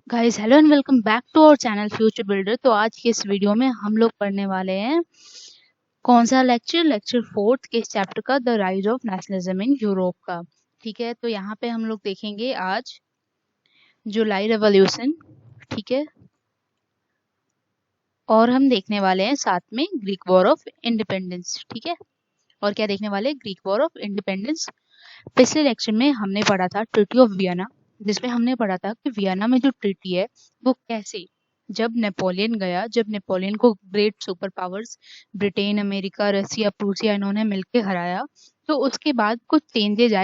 Guys hello and welcome back to our channel future builder. तो आज के इस वीडियो में हम लोग पढ़ने वाले हैं कौन सा लेक्चर फोर्थ के चैप्टर का the rise of nationalism in Europe का। ठीक है, तो यहाँ पे हम लोग देखेंगे आज जुलाई रेवोल्यूशन। ठीक है, और हम देखने वाले हैं साथ में ग्रीक वॉर ऑफ इंडिपेंडेंस। ठीक है, और क्या देखने वाले हैं? Greek war of independence. पिछले लेक्चर में हमने पढ़ा था ट्रीटी ऑफ वियना, जिसमें हमने पढ़ा था कि वियना में जो ट्रीटी है वो कैसे जब नेपोलियन को great superpowers Britain, America, Russia, Prussia इन्होंने मिलकर हराया, तो उसके बाद कुछ चेंजेज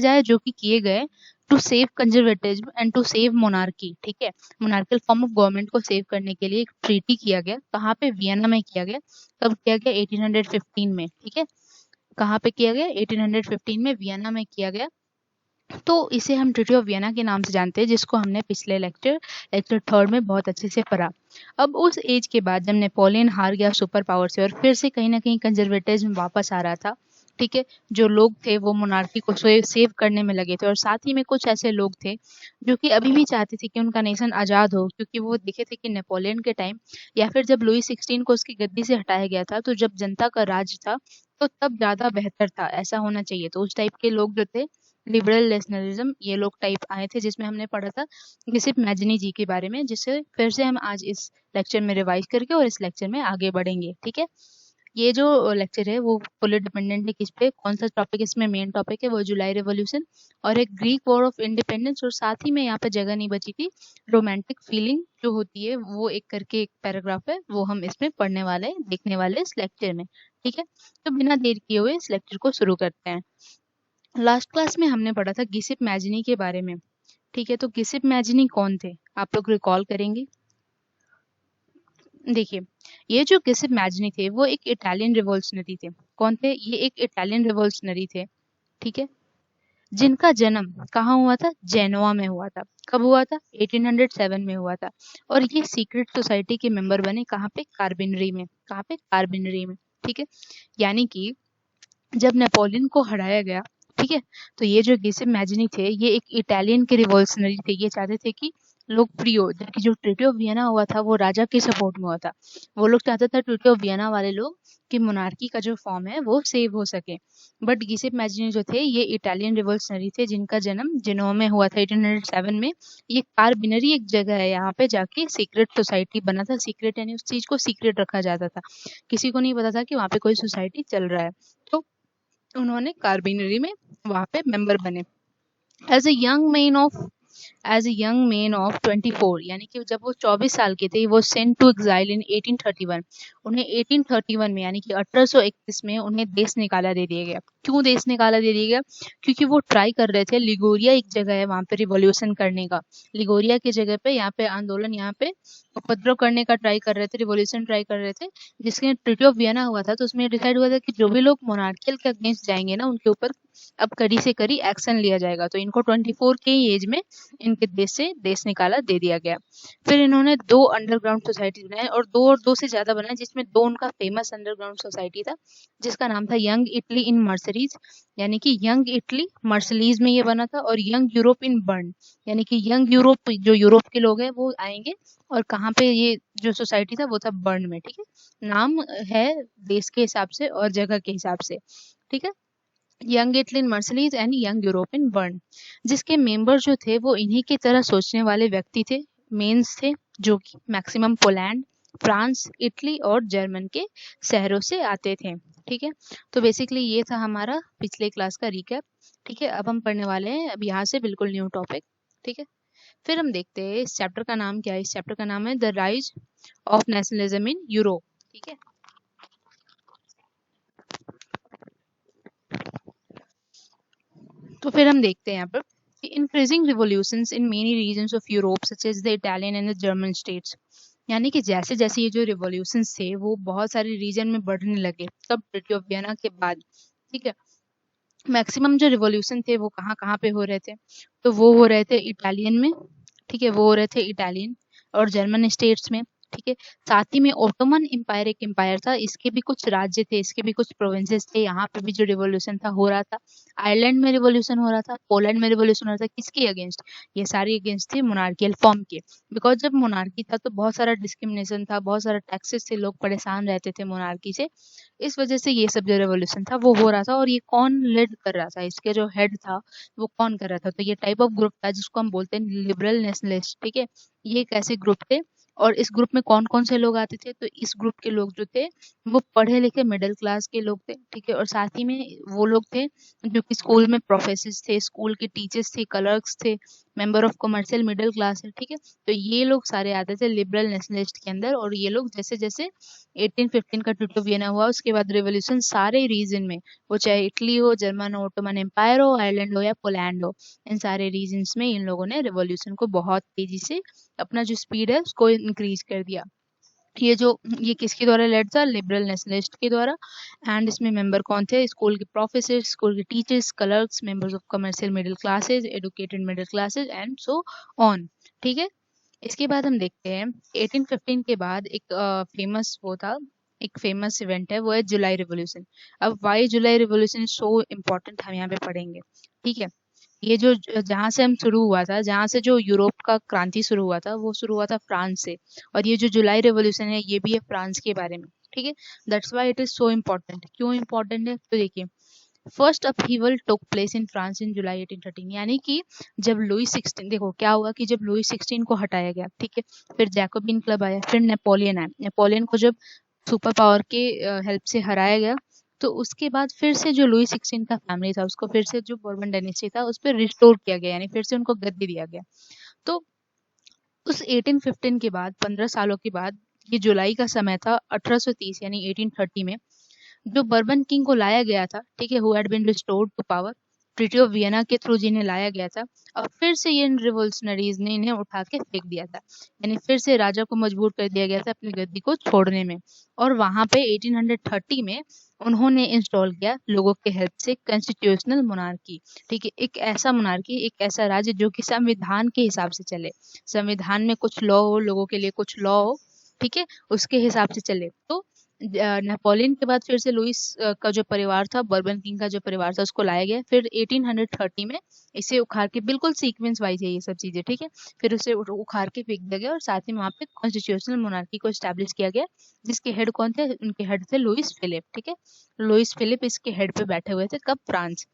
आए जो कि किए गए to save conservatism and to save monarchy. ठीक है, मोनार्कल फॉर्म ऑफ गवर्नमेंट को सेव करने के लिए एक ट्रीटी किया गया। कहाँ पे? वियना में किया गया। कब किया गया? 1815 में। ठीक है, कहाँ पे किया गया? 1815 में वियना में किया गया। तो इसे हम ट्रीटी ऑफ वियना के नाम से जानते हैं, जिसको हमने पिछले लेक्चर थर्ड में बहुत अच्छे से पढ़ा। अब उस एज के बाद जब नेपोलियन हार गया सुपर पावर से और फिर से कहीं ना कहीं कंजर्वेटिज्म वापस आ रहा था। ठीक है, जो लोग थे वो मोनार्की को सेव करने में लगे थे, और साथ ही में कुछ ऐसे लोग थे जो कि अभी भी चाहते थे कि उनका नेशन आज़ाद हो, क्योंकि वो देखे थे कि नेपोलियन के टाइम या फिर जब लुई 16 को उसकी गद्दी से हटाया गया था, तो जब जनता का राज था तो तब ज़्यादा बेहतर था, ऐसा होना चाहिए। तो उस टाइप के लोग जो थे, लिबरल नेशनलिज्म, ये लोग टाइप आए थे, जिसमें हमने पढ़ा था गिसिप मैजनी जी के बारे में, जिससे फिर से हम आज इस लेक्चर में रिवाइज करके और इस लेक्चर में आगे बढ़ेंगे। ठीक है, ये जो लेक्चर है वो फुली डिपेंडेंट है किस पे? कौन सा टॉपिक इसमें मेन टॉपिक है? वो जुलाई रेवोल्यूशन और एक ग्रीक वॉर ऑफ इंडिपेंडेंस, और साथ ही में यहाँ पे जगह नहीं बची थी, रोमांटिक फीलिंग जो होती है वो एक करके एक पैराग्राफ है, वो हम इसमें पढ़ने वाले हैं, देखने वाले इस लेक्चर में। ठीक है, तो बिना देर किए हुए इस लेक्चर को शुरू करते हैं। लास्ट क्लास में हमने पढ़ा था गिसिप मैजिनी के बारे में। ठीक है, तो गिसिप मैजिनी कौन थे? आप लोग रिकॉल करेंगे। देखिए, ये जो गिसिप मैजिनी थे वो एक इटालियन रिवॉल्यूशनरी थे। कौन थे ये? एक इटालियन रिवॉल्यूशनरी थे। ठीक है, जिनका जन्म कहाँ हुआ था? जेनोआ में हुआ था। कब हुआ था? 1807 में हुआ था। और ये सीक्रेट सोसाइटी के मेंबर बने। कहाँ पे? कार्बिनरी में। कहाँ पे? कार्बिनरी में। ठीक है, यानी कि जब नेपोलियन को हराया गया, ठीक है, तो ये जो गिसिप मैजिनी थे ये एक इटालियन के रिवॉल्यूशनरी थे। ये चाहते थे कि लोग फ्री हो, जबकि जो ट्रीटी ऑफ वियना हुआ था वो राजा के सपोर्ट में हुआ था। वो लोग चाहते थे ट्रीटी ऑफ वियना वाले लोग कि मोनार्की का जो फॉर्म है वो सेव हो सके। बट गिसिप मैजिनी जो थे ये इटालियन रिवॉल्यूशनरी थे, जिनका जन्म जिनोआ में हुआ था 1807 में। ये कार्बिनरी एक जगह है, यहाँ पे जाके सीक्रेट सोसाइटी बना था। सीक्रेट यानी उस चीज को सीक्रेट रखा जाता था, किसी को नहीं पता था कि वहाँ पे कोई सोसाइटी चल रहा है। तो उन्होंने कार्बिनरी में वहाँ पे मेंबर बने। As a young man of as a young man of 24, यानी कि जब वो 24 साल के थे, वो सेंट टू एग्जाइल इन 1831। उन्हें 1831 में यानी कि 1831 में उन्हें देश निकाला दे दिया गया। क्यों देश निकाला दे दिया गया? क्योंकि वो ट्राई कर रहे थे, लिगोरिया एक जगह है वहाँ पे रिवॉल्यूशन करने का। लिगोरिया की जगह पे यहाँ पे आंदोलन, यहाँ पे उपद्रव करने का ट्राई कर रहे थे, रिवॉल्यूशन ट्राई कर रहे थे। जिसके ट्रीटी ऑफ वियना हुआ था, तो उसमें डिसाइड हुआ था कि जो भी लोग मोनार्कियल के अगेंस्ट जाएंगे ना, उनके ऊपर अब कड़ी से कड़ी एक्शन लिया जाएगा। तो इनको 24 के एज में इनके देश से देश निकाला दे दिया गया। फिर इन्होंने 2 अंडरग्राउंड सोसाइटी बनाए, और 2 से ज़्यादा बनाए, जिसमें 2 उनका फेमस अंडरग्राउंड सोसाइटी था, जिसका नाम था यंग इटली इन मर्सरीज, यानी कि यंग इटली मर्सलीज में ये बना था, और यंग यूरोप इन बर्न, यानी कि यंग यूरोप, जो यूरोप के लोग हैं वो आएंगे, और कहाँ पे ये जो सोसाइटी था वो था बर्न में। ठीक है, नाम है देश के हिसाब से और जगह के हिसाब से। ठीक है, Young Italy in Marseilles and Young Europe in Bern, जिसके मेंबर जो थे वो इन्हीं की तरह सोचने वाले व्यक्ति थे, मेंस थे, जो कि मैक्सिमम पोलैंड, फ्रांस, इटली और जर्मन के शहरों से आते थे। ठीक है, तो बेसिकली ये था हमारा पिछले क्लास का रिकैप। ठीक है, अब हम पढ़ने वाले हैं अब यहाँ से बिल्कुल न्यू टॉपिक। ठीक है, फिर हम देखते हैं इस चैप्टर का नाम क्या है। इस चैप्टर का नाम है the rise of nationalism in Europe. ठीक है, तो फिर हम देखते हैं यहाँ पर कि increasing revolutions in many regions of Europe such as the Italian and the German states, यानी कि जैसे जैसे ये जो रिवॉल्यूशंस थे वो बहुत सारे रीजन में बढ़ने लगे तब ट्रीटी ऑफ वियना के बाद। ठीक है, मैक्सिमम जो रिवॉल्यूशन थे वो कहाँ कहाँ पे हो रहे थे? तो वो हो रहे थे इटालियन में। ठीक है, वो हो रहे थे इटालियन और जर्मन स्टेट्स में, ठीक है। साथ ही में ओटोमन एम्पायर एक एम्पायर था, इसके भी कुछ राज्य थे, इसके भी कुछ प्रोविंसेस थे, यहाँ पे भी जो रिवॉल्यूशन था हो रहा था। आयरलैंड में रिवॉल्यूशन हो रहा था, पोलैंड में रिवॉल्यूशन हो रहा था, किसके अगेंस्ट? ये सारी अगेंस्ट थे मोनार्कियल फॉर्म के। बिकॉज जब मोनार्की था तो बहुत सारा डिस्क्रिमिनेशन था, बहुत सारा टैक्सेस थे, लोग परेशान रहते थे मोनार्की से। इस वजह से ये सब जो रेवोल्यूशन था वो हो रहा था। और ये कौन लीड कर रहा था, इसके जो हेड था वो कौन कर रहा था? तो ये टाइप ऑफ ग्रुप था जिसको हम बोलते हैं लिबरल नेशनलिस्ट, ठीक है। ये एक ऐसे ग्रुप थे, और इस ग्रुप में कौन कौन से लोग आते थे? तो इस ग्रुप के लोग जो थे वो पढ़े लिखे मिडिल क्लास के लोग थे, ठीक है। और साथ ही में वो लोग थे जो कि स्कूल में प्रोफेसर्स थे, स्कूल के टीचर्स थे, क्लर्क्स थे, member of commercial middle class है, ठीक है। तो ये लोग सारे आते थे लिबरल नेशनलिस्ट के अंदर। और ये लोग जैसे जैसे 1815 का ट्रीटी ऑफ वियना हुआ, उसके बाद रिवॉल्यूशन सारे रीजन में, वो चाहे इटली हो, जर्मन ओटोमन एम्पायर हो, आयरलैंड हो या पोलैंड हो, इन सारे रीजन्स में इन लोगों ने रिवॉल्यूशन को बहुत तेजी से अपना जो स्पीड है उसको इंक्रीज कर दिया। ये किसके द्वारा लेड था? लिबरल नेशनलिस्ट के द्वारा। एंड इसमें मेंबर कौन थे? स्कूल के प्रोफेसर, स्कूल के teachers, clerks, members of commercial middle classes, educated middle classes and so on, ठीक है। इसके बाद हम देखते हैं 1815 के बाद एक फेमस वो था, एक फेमस इवेंट है, वो है जुलाई रिवॉल्यूशन। अब why July revolution is so important हम यहाँ पे पढ़ेंगे, ठीक है। ये जो जहाँ से हम शुरू हुआ था, जहाँ से जो यूरोप का क्रांति शुरू हुआ था, वो शुरू हुआ था फ्रांस से। और ये जो जुलाई रेवोल्यूशन है ये भी है फ्रांस के बारे में, ठीक है। That's why it is so important. क्यों इम्पोर्टेंट है? तो देखिए, first upheaval took place in France in July 1813, यानी कि जब लुई 16, देखो क्या हुआ कि जब लुई 16 को हटाया गया, ठीक है, फिर जैकोबिन क्लब आया, फिर नेपोलियन आया। नेपोलियन को जब सुपर पावर के हेल्प से हराया गया, तो उसके बाद फिर से जो लुई 16 का फैमिली था उसको फिर से जो बोर्बन डायनेस्टी था उस पर रिस्टोर किया गया, यानी फिर से उनको गद्दी दिया गया। तो उस 1815 के बाद 15 सालों के बाद, ये जुलाई का समय था 1830 यानी 1830 में, जो बर्बन किंग को लाया गया था, ठीक है, who had been restored to power, treaty of Vienna के थ्रू जिन्हें लाया गया था। अब फिर से ये रिवोल्यूशनरीज ने इन्हें उठा के फेंक दिया था, यानी फिर से राजा को मजबूर कर दिया गया था अपनी गद्दी को छोड़ने में। और वहां पे 1830 में उन्होंने इंस्टॉल किया लोगों के हेल्प से कॉन्स्टिट्यूशनल मोनार्की, ठीक है। एक ऐसा मोनार्की, एक ऐसा राज्य जो कि संविधान के हिसाब से चले, संविधान में कुछ लॉ हो, लोगों के लिए कुछ लॉ हो, ठीक है, उसके हिसाब से चले। तो नेपोलियन के बाद फिर से लुइस का जो परिवार था, बर्बन किंग का जो परिवार था, उसको लाया गया। फिर 1830 में इसे उखाड़ के, बिल्कुल सीक्वेंस वाइज है ये सब चीजें, ठीक है, फिर उसे उखाड़ के फेंक दिया गया। और साथ ही वहाँ पे कॉन्स्टिट्यूशनल मोनार्की को स्टैब्लिश किया गया, जिसके हेड कौन थे? उनके हेड थे लुइस फिलिप, ठीक है। लुइस फिलिप इसके हेड पे बैठे हुए थे। कब? फ्रांस।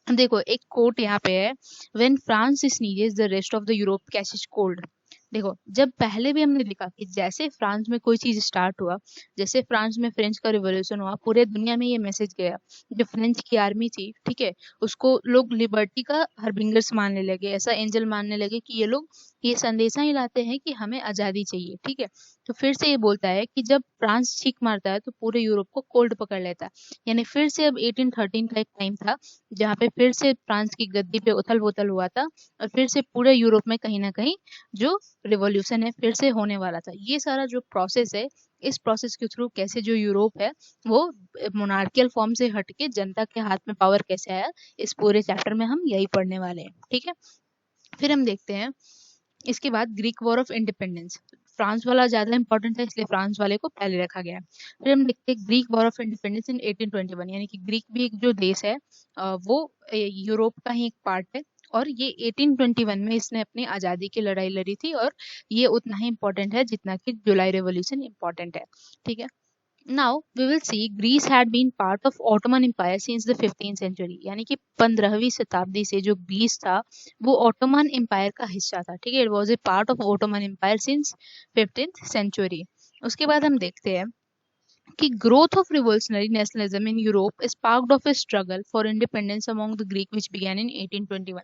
देखो एक कोट यहाँ पे है, when France sneezes the rest of the Europe catches cold. देखो, जब पहले भी हमने देखा कि जैसे फ्रांस में कोई चीज स्टार्ट हुआ, जैसे फ्रांस में फ्रेंच का रिवॉल्यूशन हुआ, पूरे दुनिया में ये मैसेज गया। जो फ्रेंच की आर्मी थी, ठीक है, उसको लोग लिबर्टी का हरबिंगर्स मानने लगे, ऐसा एंजल मानने लगे कि ये लोग ये संदेशा ही लाते हैं कि हमें आजादी चाहिए, ठीक है। तो फिर से ये बोलता है कि जब फ्रांस चीख मारता है तो पूरे यूरोप को कोल्ड पकड़ लेता है। यानी फिर से अब 1813 का एक टाइम था जहाँ पे फिर से फ्रांस की गद्दी पे उथल पुथल हुआ था, और फिर से पूरे यूरोप में कहीं ना कहीं जो रिवॉल्यूशन है फिर से होने वाला था। ये सारा जो प्रोसेस है, इस प्रोसेस के थ्रू कैसे जो यूरोप है वो मोनार्कियल फॉर्म से हटके जनता के हाथ में पावर कैसे आया, इस पूरे चैप्टर में हम यही पढ़ने वाले हैं, ठीक है। फिर हम देखते हैं इसके बाद Greek war of independence. France वाला ज्यादा इंपॉर्टेंट है, इसलिए फ्रांस वाले को पहले रखा गया है। फिर हम देखते हैं Greek war of independence in 1821, यानी कि ग्रीक भी एक जो देश है वो यूरोप का ही एक पार्ट है। और ये 1821 में इसने अपनी आज़ादी की लड़ाई लड़ी थी, और ये उतना ही इम्पोर्टेंट है जितना कि जुलाई रेवोल्यूशन इम्पोर्टेंट है, ठीक है। Now we will see Greece had been part of Ottoman Empire since the 15th century, यानी कि 15वीं शताब्दी से जो ग्रीस था वो ऑटोमन एम्पायर का हिस्सा था, ठीक है। It was a part of Ottoman empire since 15th century. उसके बाद हम देखते हैं कि growth of revolutionary nationalism in Europe sparked of a struggle for independence among the Greek which began in 1821,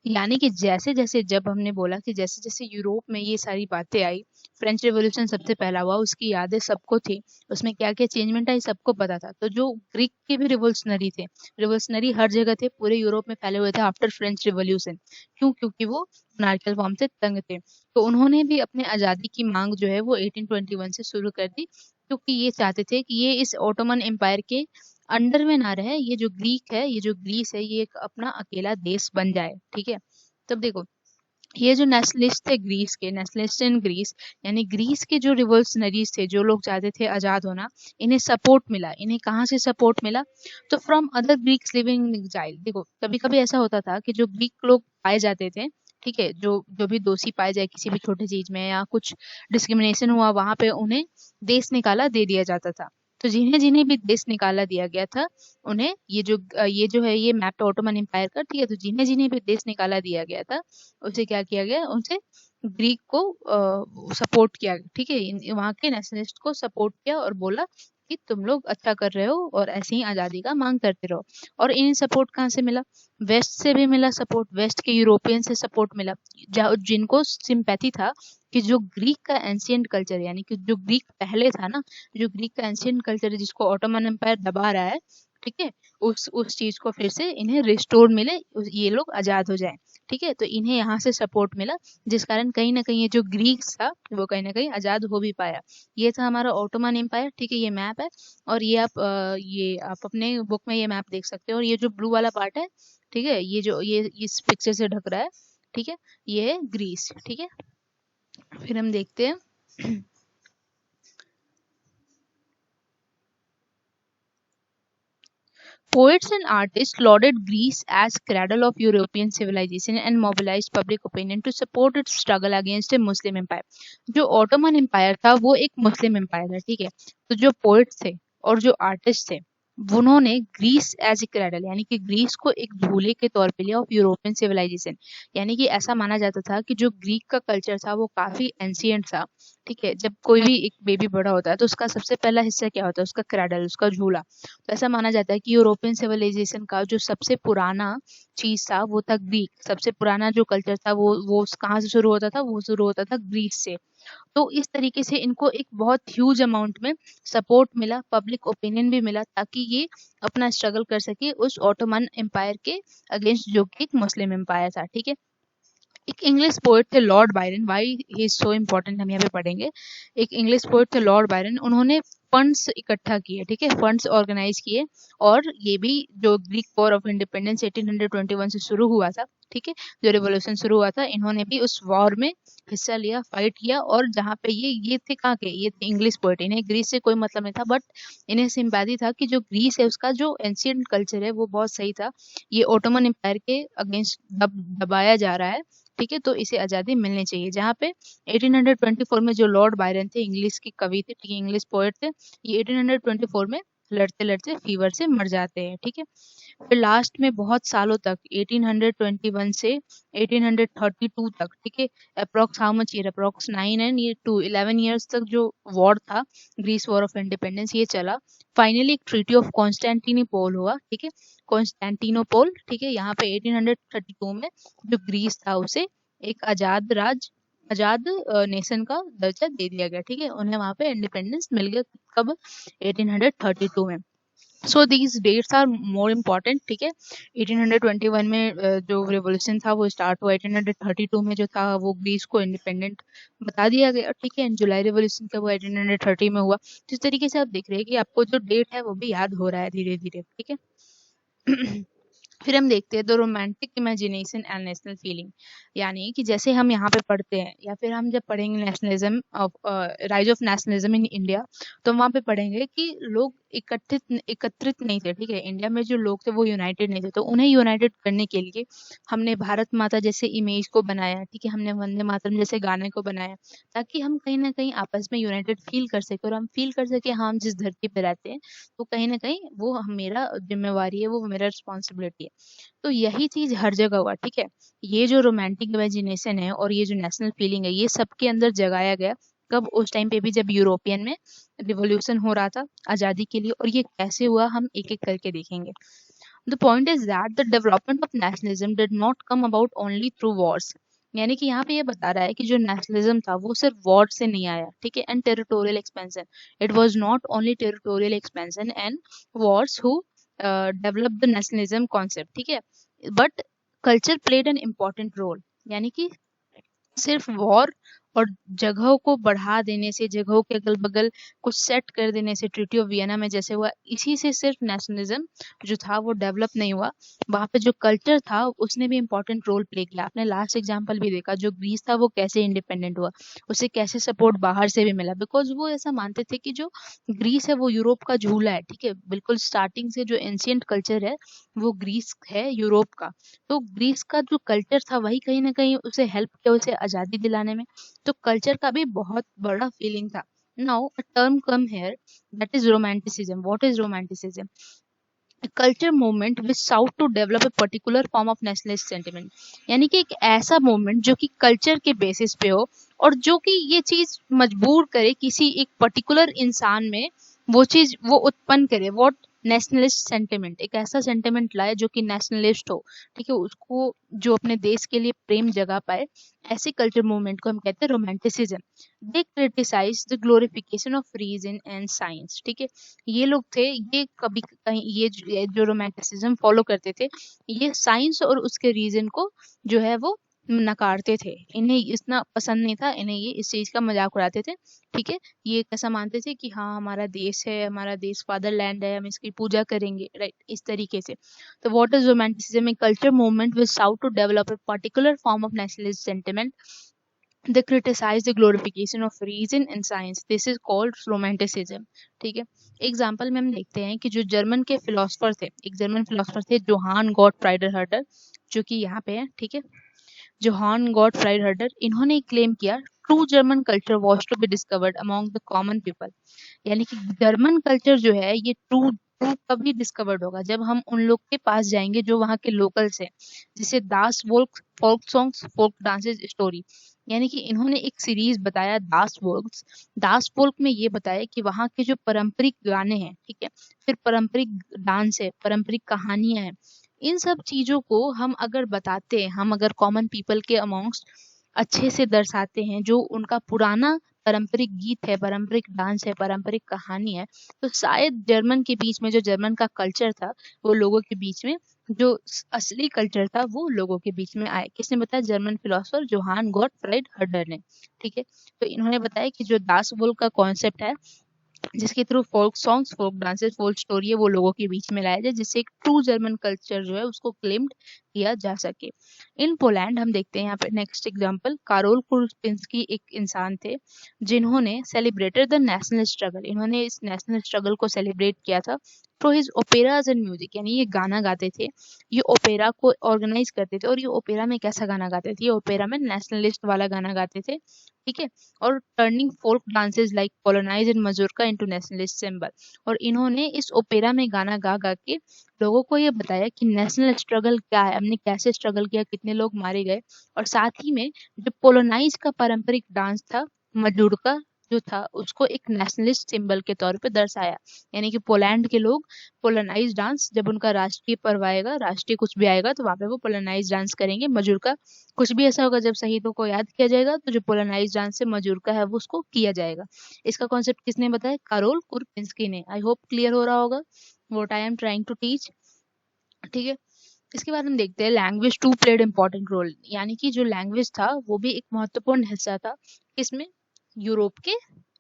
यानी कि जैसे जैसे, जब हमने बोला कि जैसे जैसे यूरोप में ये सारी बातें आई, फ्रेंच रेवोल्यूशन सबसे पहला हुआ, उसकी यादें सबको थी, उसमें क्या क्या चेंजमेंट आई सबको पता था। तो जो ग्रीक के भी रिवोल्यूशनरी थे, रिवोल्यूशनरी हर जगह थे, पूरे यूरोप में फैले हुए थे आफ्टर फ्रेंच रिवोल्यूशन। क्यों? क्योंकि वो मोनार्कियल फॉर्म से तंग थे। तो उन्होंने भी अपने आज़ादी की मांग जो है वो 1821 से शुरू कर दी, क्योंकि ये चाहते थे कि ये इस ऑटोमन एम्पायर के अंडर में ना रहे, ये जो ग्रीक है, ये जो ग्रीस है, ये एक अपना अकेला देश बन जाए, ठीक है। तब देखो ये जो नेशनलिस्ट थे ग्रीस के, नेशनलिस्ट इन ग्रीस, यानी ग्रीस के जो रिवोल्यूशनरीज थे, जो लोग चाहते थे आज़ाद होना, इन्हें सपोर्ट मिला। इन्हें कहाँ से सपोर्ट मिला? तो from other Greeks living in exile. देखो कभी कभी ऐसा होता था कि जो ग्रीक लोग पाए जाते थे, ठीक है, जो जो भी दोषी पाए जाए किसी भी छोटी चीज में या कुछ डिस्क्रिमिनेशन हुआ, वहां पे उन्हें देश निकाला दे दिया जाता था। तो जिन्हें जिन्हें भी देश निकाला दिया गया था, उन्हें ये जो है ये मैप है ऑटोमन एम्पायर का, ठीक है। तो जिन्हें जिन्हें भी देश निकाला दिया गया था, उसे क्या किया गया? उनसे ग्रीक को सपोर्ट किया, ठीक है। वहाँ के नेशनलिस्ट को सपोर्ट किया और बोला कि तुम लोग अच्छा कर रहे हो और ऐसे ही आज़ादी का मांग करते रहो। और इन्हें सपोर्ट कहाँ से मिला? वेस्ट से भी मिला सपोर्ट, वेस्ट के यूरोपियन से सपोर्ट मिला, जिनको सिंपैथी था कि जो ग्रीक का एंशियंट कल्चर, यानी कि जो ग्रीक पहले था ना, जो ग्रीक का एंशियंट कल्चर है जिसको ऑटोमन एम्पायर दबा रहा है, ठीक है, उस चीज को फिर से इन्हें रिस्टोर मिले, ये लोग आजाद हो जाएं, ठीक है। तो इन्हें यहाँ से सपोर्ट मिला, जिस कारण कहीं ना कहीं ये जो ग्रीक्स था वो कहीं ना कहीं आजाद हो भी पाया। ये था हमारा ऑटोमन एम्पायर, ठीक है। ये मैप है, और ये आप अपने बुक में ये मैप देख सकते हो। और ये जो ब्लू वाला पार्ट है, ठीक है, ये जो ये इस पिक्चर से ढक रहा है, ठीक है, ये है ग्रीस, ठीक है। फिर हम देखते हैं Poets and artists lauded Greece as cradle of European civilization and mobilized public opinion to support its struggle against a Muslim empire. जो ऑटोमन एम्पायर था वो एक मुस्लिम एम्पायर था, ठीक है। तो जो पोइट्स थे और जो आर्टिस्ट थे, उन्होंने ग्रीस एज ए क्रेडल, यानी कि ग्रीस को एक झूले के तौर पे लिया ऑफ यूरोपियन सिविलाइजेशन। यानी कि ऐसा माना जाता था कि जो ग्रीक का कल्चर था वो काफी एंशियंट था, ठीक है। जब कोई भी एक बेबी बड़ा होता है तो उसका सबसे पहला हिस्सा क्या होता है? उसका क्रेडल, उसका झूला। तो ऐसा माना जाता है कि यूरोपियन सिविलाइजेशन का जो सबसे पुराना चीज था वो था ग्रीक। सबसे पुराना जो कल्चर था वो कहाँ से शुरू होता था? वो शुरू होता था ग्रीस से। तो इस तरीके से इनको एक बहुत ह्यूज अमाउंट में सपोर्ट मिला, पब्लिक ओपिनियन भी मिला, ताकि ये अपना स्ट्रगल कर सके उस ऑटोमन एम्पायर के अगेंस्ट, जो कि एक मुस्लिम एम्पायर था, ठीक है। एक इंग्लिश पोएट थे Lord Byron, why he is so important हम यहाँ पे पढ़ेंगे। एक इंग्लिश पोएट थे लॉर्ड बायरन, उन्होंने फंड्स इकट्ठा किए, ठीक है, फंड्स ऑर्गेनाइज किए। और ये भी जो ग्रीक वॉर ऑफ इंडिपेंडेंस 1821 से शुरू हुआ था, ठीक है, जो रिवोल्यूशन शुरू हुआ था, इन्होंने भी उस वॉर में हिस्सा लिया, फाइट किया। और जहाँ पे ये थे कहाँ के? ये थे इंग्लिश पोएट। इन्हें ग्रीस से कोई मतलब नहीं था, बट इन्हें सिंपैथी था कि जो ग्रीस है उसका जो एंशियंट कल्चर है वो बहुत सही था, ये ऑटोमन एम्पायर के अगेंस्ट दबाया जा रहा है, ठीक है। तो इसे आज़ादी मिलनी चाहिए। जहाँ पे 1824 में जो लॉर्ड बायरन थे, इंग्लिश के कवि थे, ठीक है, इंग्लिश पोएट थे, ये 1824 में लड़ते लड़ते फीवर से मर जाते हैं, ठीक है। फिर लास्ट में बहुत सालों तक 1821 से 1832 तक, ठीक है, approx how much year? Approx 9 and ये 11 ईयर्स तक जो वॉर था, ग्रीस वॉर ऑफ इंडिपेंडेंस, ये चला। फाइनली एक ट्रीटी ऑफ कॉन्स्टेंटिनोपोल हुआ, ठीक है, कॉन्स्टेंटिनोपोल, ठीक है। यहाँ पे 1832 में जो ग्रीस था उसे एक आजाद नेशन का दर्जा दे दिया गया, ठीक है। उन्हें वहां पे इंडिपेंडेंस मिल गया, कब? 1832 में। So these dates are more important, ठीक है। 1821 में जो रिवोल्यूशन था वो स्टार्ट हुआ, 1832 में जो था वो ग्रीस को इंडिपेंडेंट बता दिया गया, ठीक है। जुलाई रिवोल्यूशन का वो 1830 में हुआ। तो इस तरीके से आप देख रहे हैं कि आपको जो डेट है वो भी याद हो रहा है धीरे धीरे, ठीक है। फिर हम देखते हैं the romantic imagination and national feeling. यानी कि जैसे हम यहाँ पे पढ़ते हैं, या फिर हम जब पढ़ेंगे nationalism of rise of nationalism in India, तो वहाँ पे पढ़ेंगे कि लोग एकत्रित नहीं थे, ठीक है। इंडिया में जो लोग थे वो यूनाइटेड नहीं थे, तो उन्हें यूनाइटेड करने के लिए हमने भारत माता जैसे इमेज को बनाया, ठीक है, हमने वंदे मातरम जैसे गाने को बनाया, ताकि हम कहीं ना कहीं आपस में यूनाइटेड फील कर सके, और हम फील कर सके हाँ हम जिस धरती पे रहते हैं तो कहीं ना कहीं वो मेरा जिम्मेवारी है, वो मेरा रिस्पॉन्सिबिलिटी है। तो यही चीज हर जगह हुआ, ठीक है। ये जो रोमांटिक इमेजिनेशन है और ये जो नेशनल फीलिंग है, ये सबके अंदर जगाया गया कब? उस टाइम पे भी जब यूरोपियन में रिवोल्यूशन हो रहा था आजादी के लिए। और ये कैसे हुआ हम एक एक करके देखेंगे। The point is that the development of nationalism did not come about only through Wars. यानी कि यहाँ पे ये बता रहा है कि जो नेशनलिज्म था वो सिर्फ वॉर से नहीं आया, ठीक है, and territorial expansion. It was not only territorial expansion and wars who develop the nationalism concept, ठीक है, but culture played an important role. यानी कि सिर्फ वॉर और जगहों को बढ़ा देने से, जगहों के अगल-बगल कुछ सेट कर देने से ट्रीटी ऑफ वियना में जैसे हुआ, इसी से सिर्फ नेशनलिज्म जो था वो डेवलप नहीं हुआ, वहाँ पे जो कल्चर था उसने भी इम्पोर्टेंट रोल प्ले किया। आपने लास्ट एग्जांपल भी देखा, जो ग्रीस था वो कैसे इंडिपेंडेंट हुआ, उसे कैसे सपोर्ट बाहर से भी मिला, बिकॉज़ वो ऐसा मानते थे कि जो ग्रीस है वो यूरोप का झूला है, ठीक है? बिल्कुल स्टार्टिंग से जो एंशिएंट कल्चर है वो ग्रीस है यूरोप का। तो ग्रीस का जो कल्चर था वही कहीं न कहीं उसे हेल्प किया उसे आज़ादी दिलाने में। तो कल्चर का भी बहुत बड़ा फीलिंग था। Now a term come here, that is romanticism. What is romanticism? A culture movement which sought to develop a particular form of nationalist sentiment, यानी कि एक ऐसा मूवमेंट जो कि कल्चर के बेसिस पे हो और जो कि ये चीज मजबूर करे किसी एक पर्टिकुलर इंसान में वो चीज वो उत्पन्न करे। व्हाट? नेशनलिस्ट सेंटिमेंट, एक ऐसा सेंटिमेंट लाए जो कि नेशनलिस्ट हो, ठीक है, उसको जो अपने देश के लिए प्रेम जगा पाए। ऐसे कल्चर मूवमेंट को हम कहते हैं romanticism. They criticize the glorification of reason and science, ठीक है। ये लोग थे, ये कभी कहीं ये जो रोमांटिसिज्म फॉलो करते थे, ये साइंस और उसके रीजन को जो है वो नकारते थे। इन्हें इतना पसंद नहीं था, इन्हें ये इस चीज का मजाक उड़ाते थे, ठीक है। ये कैसा मानते थे कि हाँ हमारा देश है, हमारा देश फादरलैंड है, हम इसकी पूजा करेंगे, राइट, इस तरीके से। तो what is romanticism? A culture movement which sought to develop a particular form of nationalist sentiment. They criticize the glorification of reason and science. This is called romanticism. ठीक है। एग्जाम्पल में हम देखते हैं कि जो जर्मन के फिलोसफर थे, एक जर्मन फिलोसफर थे जोहान गॉटफ्राइड हर्टर, जो कि यहाँ पे है, ठीक है। जोहान गॉटफ्राइड हर्टर, इन्होंने क्लेम किया true German culture was to be discovered among the common people, यानी कि जर्मन कल्चर जो है ये ट्रू ट्रू तभी डिस्कवर्ड होगा जब हम उन लोग के पास जाएंगे जो वहाँ के लोकल्स हैं, जिसे das Volk, folk songs, folk dances, story, यानी कि इन्होंने एक सीरीज बताया दास वोल्क्स। दास वोल्क में ये बताया कि वहाँ के जो पारंपरिक गाने हैं, ठीक है, फिर पारंपरिक डांस है, पारंपरिक कहानियां हैं, इन सब चीजों को हम अगर बताते हैं, हम अगर कॉमन पीपल के अमॉन्ग्स्ट अच्छे से दर्शाते हैं, जो उनका पुराना पारंपरिक गीत है, पारंपरिक डांस है, पारंपरिक कहानी है, तो शायद जर्मन के बीच में जो जर्मन का कल्चर था वो लोगों के बीच में, जो असली कल्चर था वो लोगों के बीच में आए। किसने बताया? German philosopher Johann Gottfried Herder ने, ठीक है। तो इन्होंने बताया कि जो दास वोल्क का कॉन्सेप्ट है, जिसके through folk songs, folk dances, folk story है वो लोगों के बीच में लाया जाए, जिससे एक ट्रू जर्मन कल्चर जो है उसको क्लेम्ड किया जा सके। इन पोलैंड हम देखते हैं यहाँ पे नेक्स्ट एग्जांपल, कारोल कुरपिंस्की एक इंसान थे जिन्होंने सेलिब्रेटेड द नेशनल स्ट्रगल, इन्होंने इस नेशनल स्ट्रगल को सेलिब्रेट किया था थ्रू हिज ओपेराज एंड म्यूजिक, यानी ये गाना गाते थे, ये ओपेरा को ऑर्गेनाइज करते थे। और ये ओपेरा में कैसा गाना गाते थे? ये ओपेरा में नेशनलिस्ट वाला गाना गाते थे, ठीक है, और turning folk dances like polonaise and mazurka into nationalist symbol. और इन्होंने इस ओपेरा में गाना गा गा के लोगों को ये बताया कि नेशनल स्ट्रगल क्या है, हमने कैसे स्ट्रगल किया, कितने लोग मारे गए, और साथ ही में जो पोलोनाइज का पारंपरिक डांस था मजूरका जो था उसको एक नेशनलिस्ट सिंबल के तौर पे दर्शाया। यानी कि पोलैंड के लोग पोलोनाइज डांस, जब उनका राष्ट्रीय पर्व आएगा, राष्ट्रीय कुछ भी आएगा, तो वहां पे वो पोलोनाइज डांस करेंगे। मजूरका कुछ भी ऐसा होगा जब शहीदों को याद किया जाएगा, तो जो पोलोनाइज डांस से मजूरका है वो उसको किया जाएगा। इसका कॉन्सेप्ट किसने बताया? कारोल कुरपिंस्की ने। आई होप क्लियर हो रहा होगा what I am trying to teach, ठीक है। इसके बाद हम देखते हैं language too played important role, यानी कि जो लैंग्वेज था वो भी एक महत्वपूर्ण हिस्सा था किसमें? यूरोप के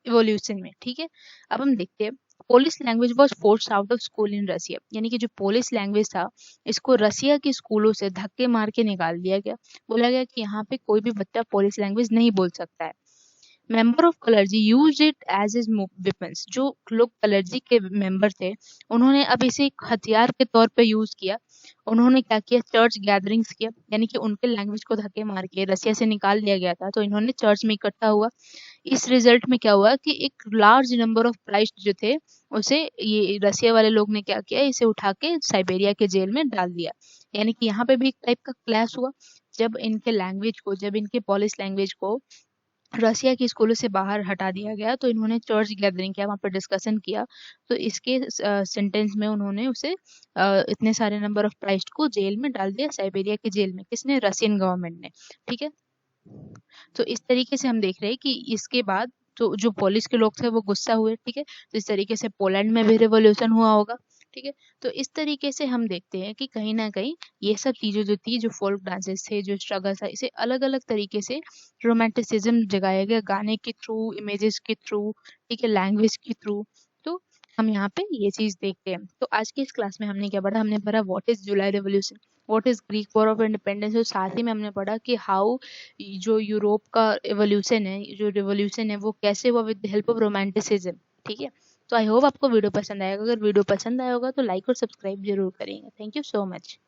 इवोल्यूशन में, ठीक है। अब हम देखते हैं Polish language was forced out of school in Russia, यानी कि जो पोलिश लैंग्वेज था इसको रसिया के स्कूलों से धक्के मार के निकाल दिया गया। बोला गया कि यहाँ पे कोई भी बच्चा पोलिश लैंग्वेज नहीं बोल सकता है। Member of clergy used it as his weapons, जो लोग कलर्जी के मेंबर थे उन्होंने अब इसे एक हथियार के तौर पे यूज किया। उन्होंने क्या किया? चर्च गैदरिंग्स किया, यानी कि उनके लैंग्वेज को धक्के मार के रसिया से निकाल दिया गया था, तो इन्होंने चर्च में इकट्ठा हुआ। इस रिजल्ट में क्या हुआ कि एक लार्ज नंबर ऑफ प्राइस्ट जो थे उसे ये रसिया वाले लोग ने क्या किया, इसे उठा के साइबेरिया के जेल में डाल दिया। यानी कि यहाँ पे भी एक टाइप का क्लैश हुआ, जब इनके लैंग्वेज को, जब इनके पोलिश लैंग्वेज को रसिया के स्कूलों से बाहर हटा दिया गया, तो इन्होंने चर्च गैदरिंग किया, वहाँ पर डिस्कशन किया, तो इसके सेंटेंस में उन्होंने उसे इतने सारे नंबर ऑफ प्राइस्ट को जेल में डाल दिया, साइबेरिया के जेल में। किसने? रशियन गवर्नमेंट ने, ठीक है। तो इस तरीके से हम देख रहे हैं कि इसके बाद तो जो पोलिश के लोग थे वो गुस्सा हुए, ठीक है। तो इस तरीके से पोलैंड में भी रिवॉल्यूशन हुआ होगा। ठीक है। तो इस तरीके से हम देखते हैं कि कहीं न कहीं ये सब चीज़ें जो थी, जो फ़ोल्क डांसेस थे, जो स्ट्रगल था, इसे अलग-अलग तरीके से रोमांटिसिज़्म जगाया गया गाने के थ्रू, इमेजेस के थ्रू, ठीक है, लैंग्वेज के थ्रू। तो हम यहाँ पे ये चीज़ देखते हैं। तो आज की इस क्लास में हमने क्या पढ़ा? हमने पढ़ा what is July revolution, what is Greek war of independence, और साथ ही में हमने पढ़ा कि हाउ जो यूरोप का इवोल्यूशन है, जो रिवॉल्यूशन है, वो कैसे हुआ with the help of romanticism, ठीक है। तो आई होप आपको वीडियो पसंद आएगा। अगर वीडियो पसंद आया होगा तो लाइक और सब्सक्राइब ज़रूर करेंगे। Thank you so much.